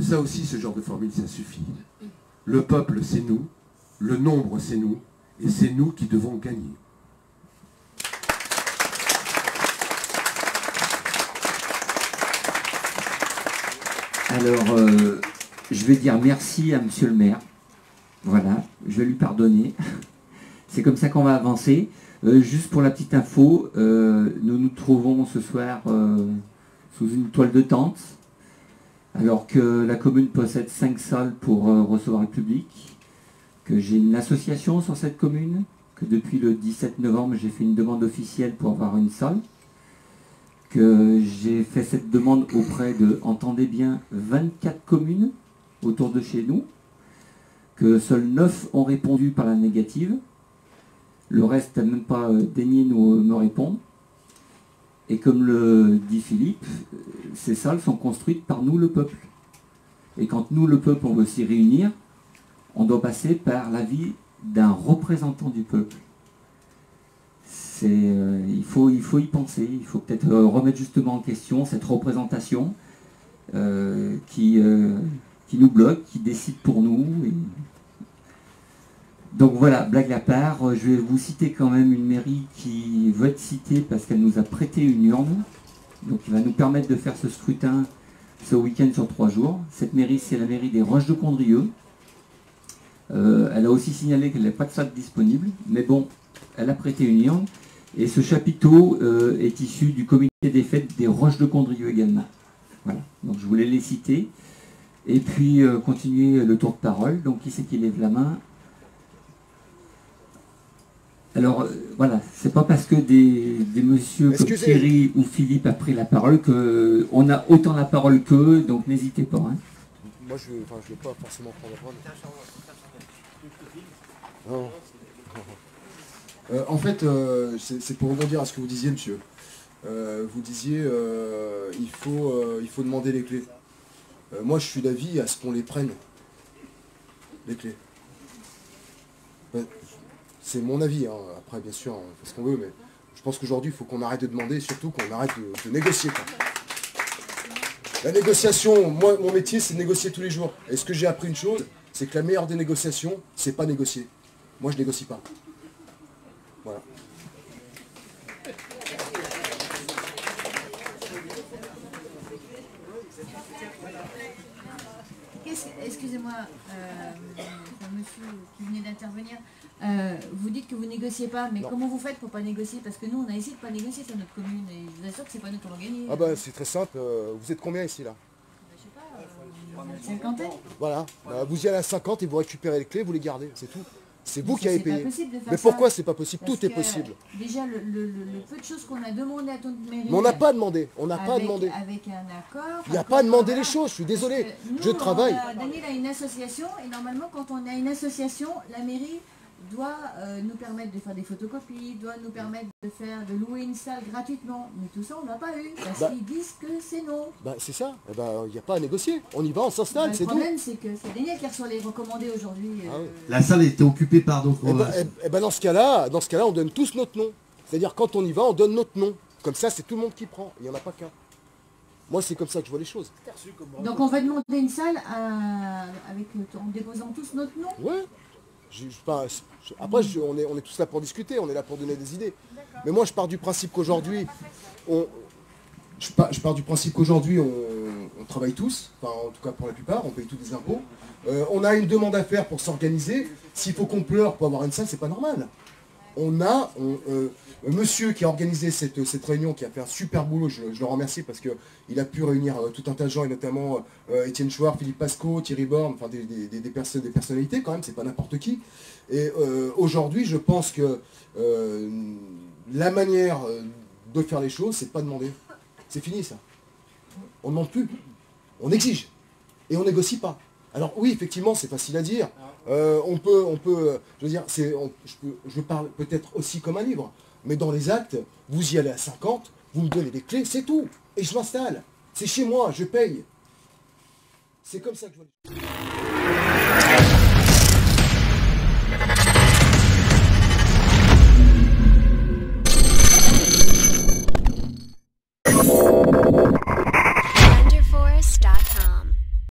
Ça aussi, ce genre de formule, ça suffit. Le peuple, c'est nous, le nombre, c'est nous, et c'est nous qui devons gagner. Alors, je vais dire merci à monsieur le maire. Voilà, je vais lui pardonner. C'est comme ça qu'on va avancer. Juste pour la petite info, nous nous trouvons ce soir sous une toile de tente, alors que la commune possède 5 salles pour recevoir le public, que j'ai une association sur cette commune, que depuis le 17 novembre, j'ai fait une demande officielle pour avoir une salle, que j'ai fait cette demande auprès de, entendez bien, 24 communes autour de chez nous, que seuls 9 ont répondu par la négative. Le reste n'a même pas daigné me répondre. Et comme le dit Philippe, ces salles sont construites par nous, le peuple. Et quand nous, le peuple, on veut s'y réunir, on doit passer par l'avis d'un représentant du peuple. Il faut y penser, il faut peut-être remettre justement en question cette représentation qui nous bloque, qui décide pour nous. Donc voilà, blague à part, je vais vous citer quand même une mairie qui veut être citée parce qu'elle nous a prêté une urne, donc qui va nous permettre de faire ce scrutin ce week-end sur 3 jours. Cette mairie, c'est la mairie des Roches de Condrieu. Elle a aussi signalé qu'elle n'avait pas de salle disponible, mais bon, elle a prêté une urne. Et ce chapiteau est issu du comité des fêtes des Roches de Condrieu également. Voilà, donc je voulais les citer. Et puis continuer le tour de parole. Donc qui c'est qui lève la main? Alors voilà, c'est pas parce que des messieurs comme Thierry ou Philippe a pris la parole qu'on a autant la parole qu'eux, donc n'hésitez pas. Hein. Moi je ne vais pas forcément prendre la parole. Non. En fait, c'est pour rebondir à ce que vous disiez, monsieur. Vous disiez il faut demander les clés. Moi je suis d'avis à ce qu'on les prenne, les clés. C'est mon avis, hein. Après bien sûr, on fait ce qu'on veut, mais je pense qu'aujourd'hui il faut qu'on arrête de demander, surtout qu'on arrête de négocier. Quoi. La négociation, moi mon métier c'est de négocier tous les jours. Et ce que j'ai appris une chose, c'est que la meilleure des négociations, c'est pas négocier. Moi je négocie pas. Voilà. Excusez-moi, monsieur qui venait d'intervenir, vous dites que vous négociez pas, mais non. Comment vous faites pour pas négocier? Parce que nous, on a essayé de pas négocier sur notre commune, et je vous assure que c'est pas nous qui allons gagner. Ah bah c'est très simple, vous êtes combien ici là? Je sais pas, une cinquantaine. Voilà, vous y allez à 50 et vous récupérez les clés, vous les gardez, c'est tout. C'est vous qui avez payé. Mais pourquoi c'est pas possible? Tout est possible. Déjà, le peu de choses qu'on a demandé à ton mairie... Mais on n'a pas demandé, on n'a pas demandé. Avec un accord... Il n'y a pas demandé les choses, je suis désolé. Je travaille. Daniel a une association, et normalement, quand on a une association, la mairie doit nous permettre de faire des photocopies, doit nous permettre de louer une salle gratuitement. Mais tout ça, on n'a pas eu, parce qu'ils disent que c'est non. Bah c'est ça, il n'y a pas à négocier. On y va, on s'installe, c'est tout. Le problème, c'est que c'est Daniel qui reçoit les recommandés aujourd'hui. Ah oui. La salle était occupée par d'autres... dans ce cas-là, on donne tous notre nom. C'est-à-dire, quand on y va, on donne notre nom. Comme ça, c'est tout le monde qui prend. Il n'y en a pas qu'un. Moi, c'est comme ça que je vois les choses. Donc, on va demander une salle en déposant tous notre nom? Ouais. Après, on est tous là pour discuter, on est là pour donner des idées. Mais moi, je pars du principe qu'aujourd'hui, on travaille tous, enfin, en tout cas pour la plupart, on paye tous des impôts. On a une demande à faire pour s'organiser. S'il faut qu'on pleure pour avoir une salle, c'est pas normal. Monsieur qui a organisé cette réunion, qui a fait un super boulot, je le remercie parce qu'il a pu réunir tout un tas de gens, et notamment Étienne Chouard, Philippe Pasco, Thierry Borne, enfin des personnalités quand même, c'est pas n'importe qui. Et aujourd'hui, je pense que la manière de faire les choses, c'est de pas demander. C'est fini ça. On ne demande plus. On exige. Et on négocie pas. Alors oui, effectivement, c'est facile à dire. On peut, je veux dire, je parle peut-être aussi comme un livre, mais dans les actes, vous y allez à 50, vous me donnez les clés, c'est tout. Et je m'installe. C'est chez moi, je paye. C'est comme ça que je vois les choses.